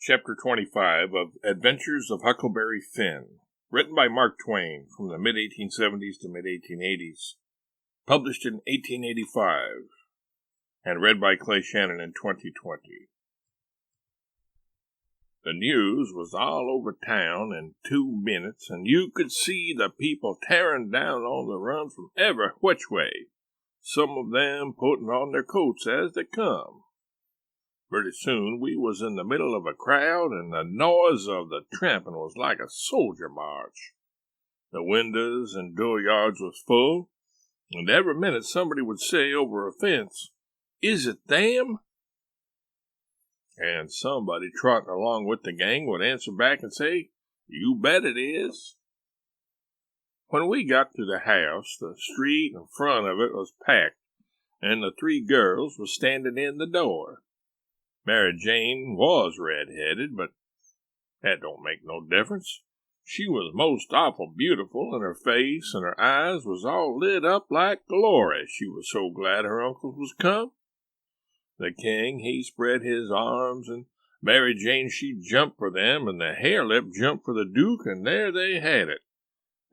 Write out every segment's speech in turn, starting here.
Chapter 25 of Adventures of Huckleberry Finn, written by Mark Twain from the mid-1870s to mid-1880s, published in 1885, and read by Clay Shannon in 2020. The news was all over town in 2 minutes, and you could see the people tearing down on the run from every which way, some of them putting on their coats as they come. Pretty soon we was in the middle of a crowd, and the noise of the tramping was like a soldier march. The windows and dooryards was full, and every minute somebody would say over a fence, "Is it them?" And somebody trotting along with the gang would answer back and say, "You bet it is." When we got to the house, the street in front of it was packed, and the 3 girls was standing in the door. Mary Jane was red-headed, but that don't make no difference. She was most awful beautiful, and her face and her eyes was all lit up like glory. She was so glad her uncles was come. The king, he spread his arms, and Mary Jane, she jumped for them, and the hare-lip jumped for the duke, and there they had it.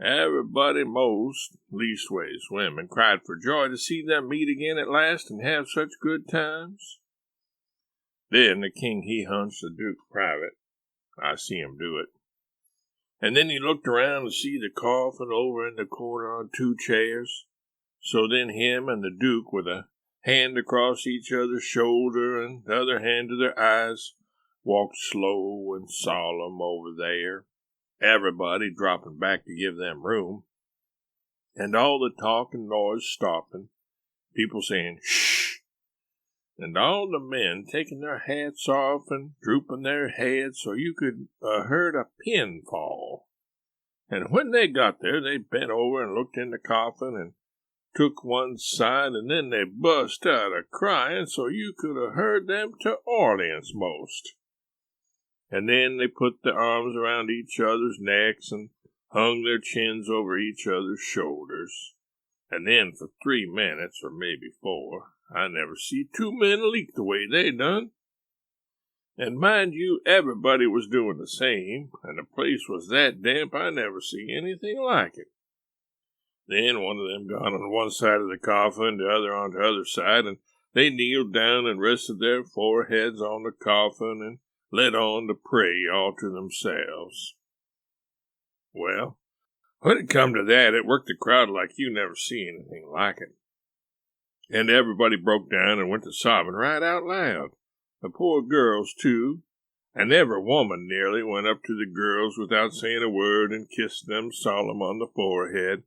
Everybody most, leastways women, cried for joy to see them meet again at last and have such good times. Then the king, he hunched the duke private. I see him do it. And then he looked around to see the coffin over in the corner on 2 chairs. So then him and the duke, with a hand across each other's shoulder and the other hand to their eyes, walked slow and solemn over there, everybody dropping back to give them room, and all the talk and noise stopping, people saying, "Shh," and all the men taking their hats off and drooping their heads so you could heard a pin fall. And when they got there, they bent over and looked in the coffin and took one side, and then they bust out a-crying so you could have heard them to Orleans most. And then they put their arms around each other's necks and hung their chins over each other's shoulders. And then for 3 minutes, or maybe 4, I never see 2 men leak the way they done. And mind you, everybody was doing the same, and the place was that damp I never see anything like it. Then one of them got on one side of the coffin, the other on the other side, and they kneeled down and rested their foreheads on the coffin and let on to pray all to themselves. Well, when it come to that, it worked the crowd like you never see anything like it. And everybody broke down and went to sobbing right out loud. The poor girls, too, and every woman nearly went up to the girls without saying a word and kissed them solemn on the forehead,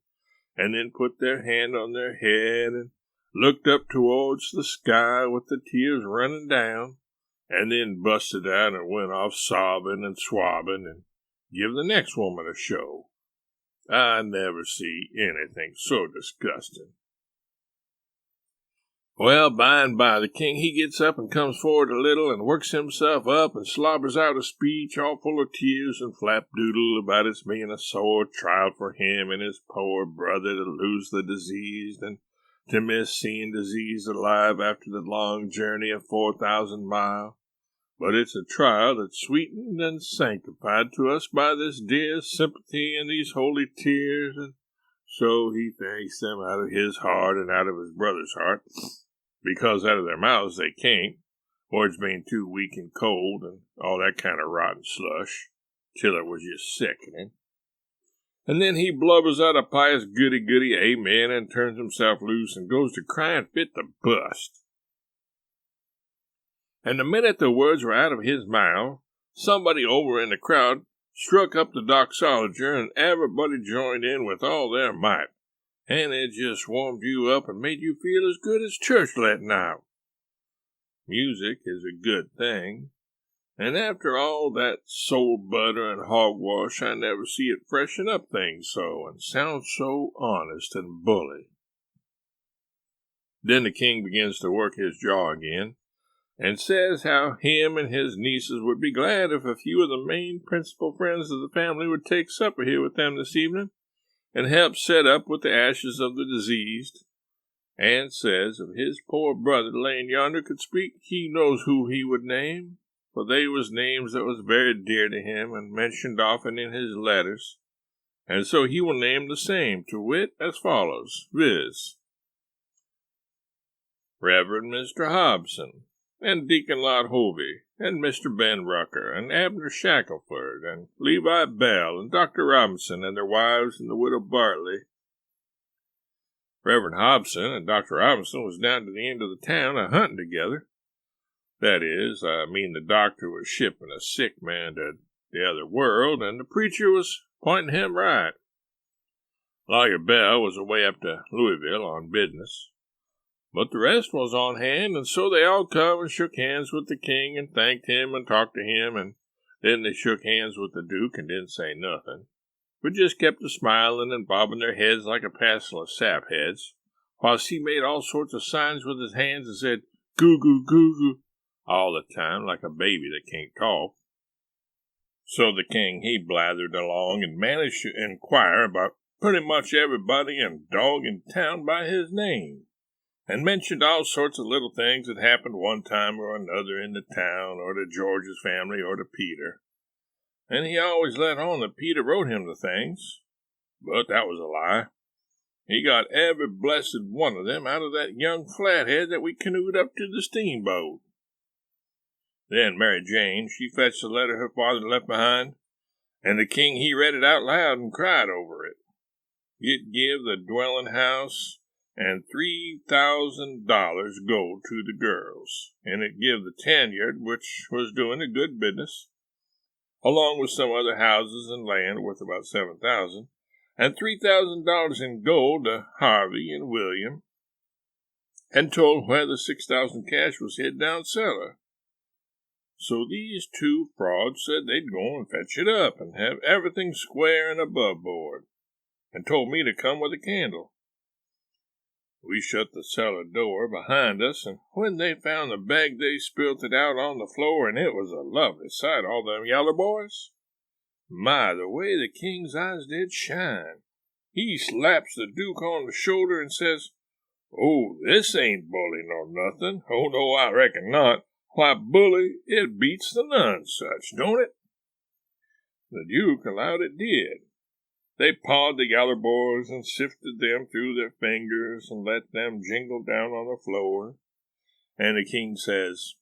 and then put their hand on their head and looked up towards the sky with the tears running down, and then busted out and went off sobbing and swabbing and give the next woman a show. I never see anything so disgusting. Well, by and by, the king, he gets up and comes forward a little and works himself up and slobbers out a speech all full of tears and flapdoodle about its being a sore trial for him and his poor brother to lose the disease and to miss seeing disease alive after the long journey of 4,000 miles. But it's a trial that's sweetened and sanctified to us by this dear sympathy and these holy tears, and so he thanks them out of his heart and out of his brother's heart, because out of their mouths they can't, words being too weak and cold and all that kind of rotten slush, till it was just sickening. And then he blubbers out a pious goody-goody amen and turns himself loose and goes to crying fit to bust. And the minute the words were out of his mouth, somebody over in the crowd struck up the doxology, and everybody joined in with all their might, and it just warmed you up and made you feel as good as church letting out. Music is a good thing, and after all that soul butter and hogwash, I never see it freshen up things so, and sound so honest and bully. Then the king begins to work his jaw again, and says how him and his nieces would be glad if a few of the main principal friends of the family would take supper here with them this evening, and help set up with the ashes of the diseased, and says if his poor brother laying yonder could speak, he knows who he would name, for they was names that was very dear to him and mentioned often in his letters, and so he will name the same, to wit, as follows, viz. Reverend Mr. Hobson, and Deacon Lot Hovey, and Mr. Ben Rucker, and Abner Shackelford, and Levi Bell, and Dr. Robinson, and their wives, and the widow Bartley. Reverend Hobson and Dr. Robinson was down to the end of the town a-hunting together. That is, the doctor was shipping a sick man to the other world, and the preacher was pointing him right. Lawyer Bell was away up to Louisville on business. But the rest was on hand, and so they all come and shook hands with the king and thanked him and talked to him, and then they shook hands with the duke and didn't say nothing, but just kept a-smiling and bobbing their heads like a passel of sapheads, whilst he made all sorts of signs with his hands and said, "Goo-goo, goo-goo," all the time like a baby that can't talk. So the king, he blathered along and managed to inquire about pretty much everybody and dog in town by his name, and mentioned all sorts of little things that happened one time or another in the town, or to George's family, or to Peter. And he always let on that Peter wrote him the things, but that was a lie. He got every blessed one of them out of that young flathead that we canoed up to the steamboat. Then Mary Jane, she fetched the letter her father left behind, and the king he read it out loud and cried over it. It give the dwelling house and $3,000 gold to the girls, and it give the tanyard, which was doing a good business, along with some other houses and land worth about $7,000, and $3,000 in gold to Harvey and William, and told where the $6,000 cash was hid down cellar. So these two frauds said they'd go and fetch it up and have everything square and above board, and told me to come with a candle. We shut the cellar door behind us, and when they found the bag, they spilt it out on the floor, and it was a lovely sight, all them yaller boys. My, the way the king's eyes did shine. He slaps the duke on the shoulder and says, "Oh, this ain't bully nor nothing. Oh, no, I reckon not. Why, bully, it beats the nonsuch, don't it?" The duke allowed it did. They pawed the yaller boys and sifted them through their fingers and let them jingle down on the floor. And the king says,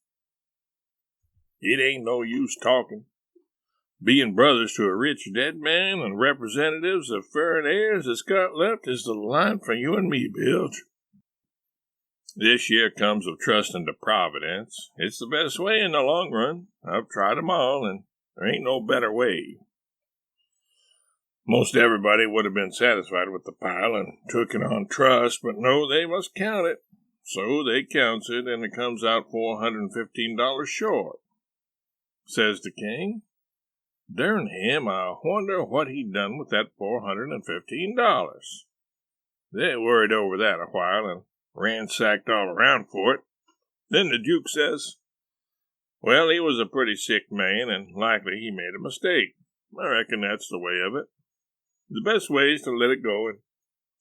"It ain't no use talking. Being brothers to a rich dead man and representatives of furrin heirs that's got left is the line for you and me, Bilge. This year comes of trusting to Providence. It's the best way in the long run. I've tried 'em all, and there ain't no better way." Most everybody would have been satisfied with the pile and took it on trust, but no, they must count it. So they counts it, and it comes out $415 short. Says the king, "Darn him, I wonder what he done with that $415. They worried over that a while and ransacked all around for it. Then the duke says, "Well, he was a pretty sick man, and likely he made a mistake. I reckon that's the way of it. The best way is to let it go and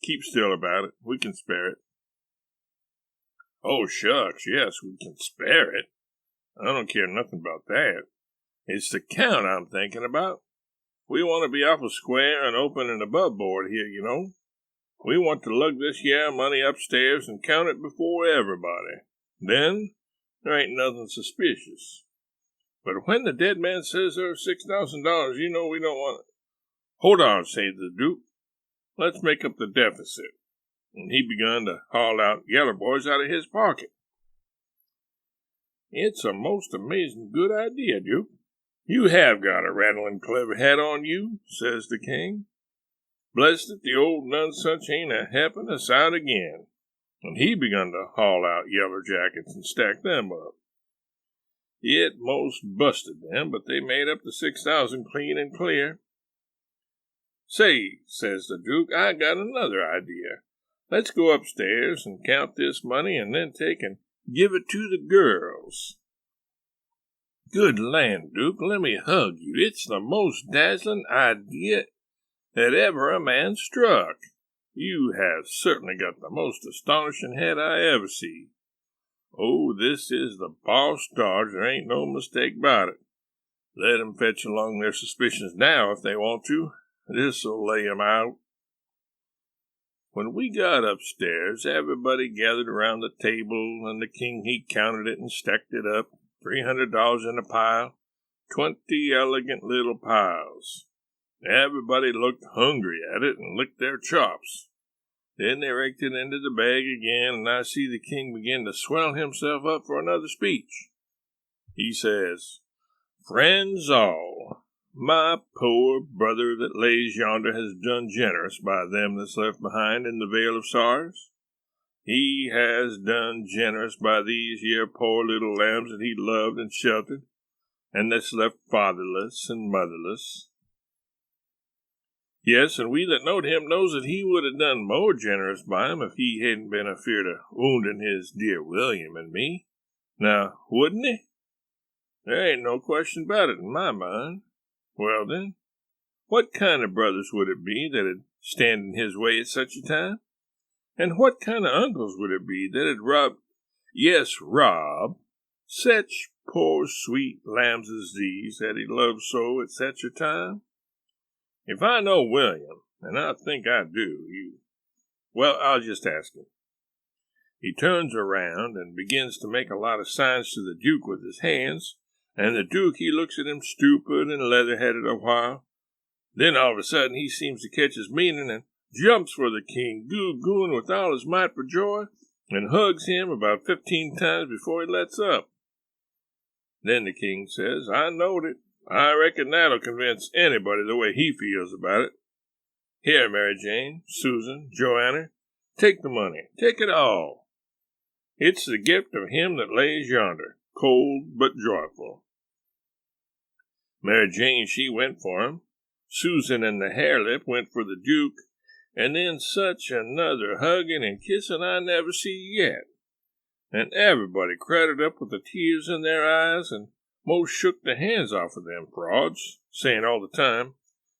keep still about it. We can spare it." "Oh, shucks, yes, we can spare it. I don't care nothing about that. It's the count I'm thinking about. We want to be awful square and open and above board here, you know. We want to lug this here money upstairs and count it before everybody. Then there ain't nothing suspicious. But when the dead man says there's $6,000, you know we don't want it." "Hold on," said the duke. "Let's make up the deficit." And he begun to haul out yaller boys out of his pocket. "It's a most amazing good idea, Duke. You have got a rattling clever head on you," says the king. "Blessed if the old nonsuch ain't a-helping us out again." And he begun to haul out yaller jackets and stack them up. It most busted them, but they made up the $6,000 clean and clear. "Say," says the duke, "I got another idea. Let's go upstairs and count this money and then take and give it to the girls." "Good land, Duke, let me hug you. It's the most dazzling idea that ever a man struck. You have certainly got the most astonishing head I ever see. Oh, this is the boss dodge, there ain't no mistake about it. Let 'em fetch along their suspicions now if they want to. This'll lay 'em out. When we got upstairs, everybody gathered around the table, and the king he counted it and stacked it up, $300 in a pile, 20 elegant little piles. Everybody looked hungry at it and licked their chops. Then they raked it into the bag again, and I see the king begin to swell himself up for another speech. He says, "Friends all, my poor brother that lays yonder has done generous by them that's left behind in the vale of sorrows. He has done generous by these here poor little lambs that he loved and sheltered, and that's left fatherless and motherless. Yes, and we that knowed him knows that he would have done more generous by 'em if he hadn't been afeard of wounding his dear William and me. Now, wouldn't he? There ain't no question about it in my mind. Well then, what kind of brothers would it be that'd stand in his way at such a time? And what kind of uncles would it be that'd rob such poor sweet lambs as these that he loved so at such a time? If I know William, and I think I do, I'll just ask him." He turns around and begins to make a lot of signs to the Duke with his hands, and the Duke he looks at him stupid and leather-headed a while. Then all of a sudden he seems to catch his meaning and jumps for the king, goo-gooing with all his might for joy, and hugs him about 15 times before he lets up. Then the king says, "I knowed it. I reckon that'll convince anybody the way he feels about it. Here, Mary Jane, Susan, Joanna, take the money. Take it all. It's the gift of him that lays yonder, cold but joyful." Mary Jane, she went for him. Susan and the Harelip went for the Duke, and then such another hugging and kissing I never see yet. And everybody crowded up with the tears in their eyes and most shook the hands off of them frauds, saying all the time,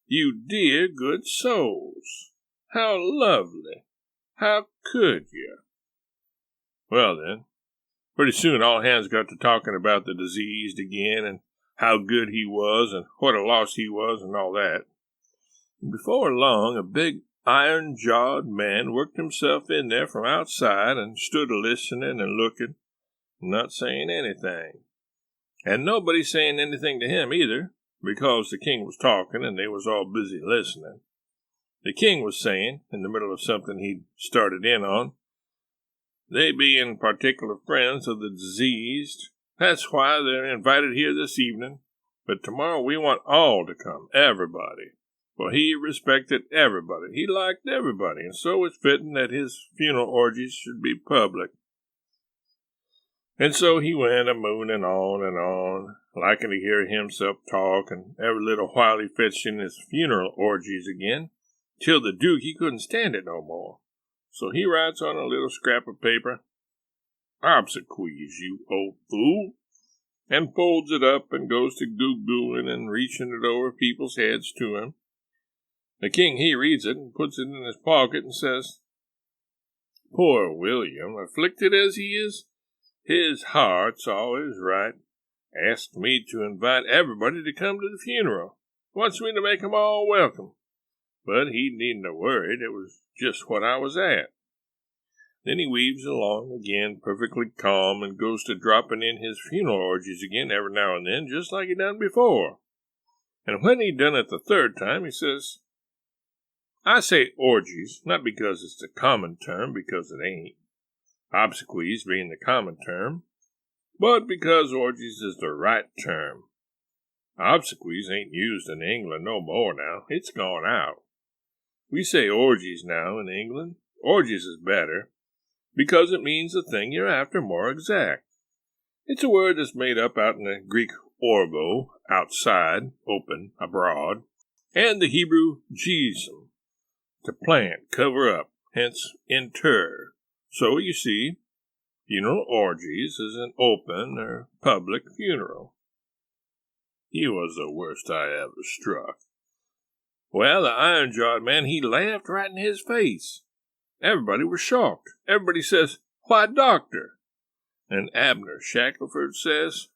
"You dear good souls! How lovely! How could you?" Well then, pretty soon all hands got to talking about the diseased again, and how good he was, and what a loss he was, and all that. And before long, a big iron-jawed man worked himself in there from outside and stood a-listening and looking, not saying anything. And nobody saying anything to him either, because the king was talking and they was all busy listening. The king was saying, in the middle of something he'd started in on, "They being particular friends of the diseased, that's why they're invited here this evening, but tomorrow we want all to come, everybody, for he respected everybody, he liked everybody, and so it's fitting that his funeral orgies should be public." And so he went a-mooning on, liking to hear himself talk, and every little while he fetched in his funeral orgies again, till the Duke he couldn't stand it no more. So he writes on a little scrap of paper, "Obsequies, you old fool," and folds it up and goes to goo-gooing and reaching it over people's heads to him. The king he reads it and puts it in his pocket and says, "Poor William, afflicted as he is, his heart's always right. Asked me to invite everybody to come to the funeral. Wants me to make 'em all welcome. But he needn't have worried, it was just what I was at." Then he weaves along again, perfectly calm, and goes to dropping in his funeral orgies again every now and then, just like he done before. And when he done it the third time, he says, I say orgies, not because it's the common term, because it ain't, obsequies being the common term, but because orgies is the right term. Obsequies ain't used in England no more now. It's gone out. We say orgies now in England. Orgies is better, because it means the thing you're after more exact. It's a word that's made up out in the Greek orgo, outside, open, abroad, and the Hebrew jesum, to plant, cover up, hence inter. So, you see, funeral orgies is an open or public funeral. He was the worst I ever struck. Well, the iron-jawed man, he laughed right in his face. Everybody was shocked. Everybody says, "Why, doctor, And Abner Shackelford says,